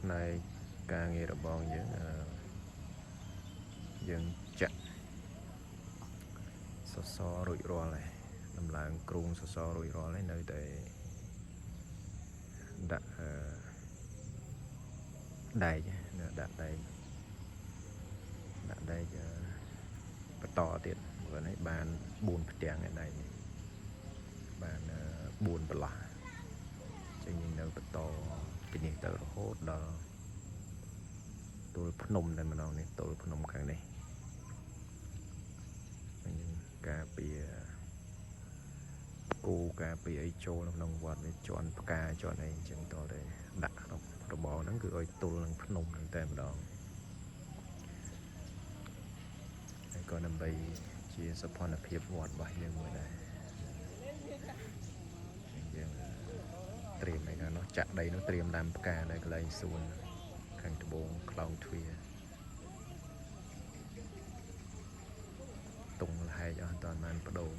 ផ្នែកការងាររបស់យើងចាក់សសររួចរាល់ហើយដំឡើងគ្រូងសសររួចរាល់ហើយនៅតែដាក់ដែកដាក់ដែកបន្តទៀតព្រោះនេះបាន4ផ្ទាំងឯដែកនេះបាន4ប្រឡោះចឹងយើងនៅបន្តពីនេះទៅរហូតដល់ទល់ភ្នំតែម្ដងនេះទល់ភ្នំខាងនេះយើងការពារគូការពារអីចូលក្នុងវត្តនេះជន់ផ្កាជន់អីអញ្ចឹងតតែដាក់ក្នុងរបរហ្នឹងគឺឲ្យទល់នឹងភ្នំហ្នឹងតែម្ដងហើយក៏ដើម្បីជាសោភ័ណភាពវត្តរបស់យើងមួយដែរយើងត្រៀមឯណានោះចាក់ដីនោះត្រៀមដាំផ្កានៅកន្លែងសួនខាងត្បូងខ្លោងទ្វារតុងលហែកអស់តើបានបដូរ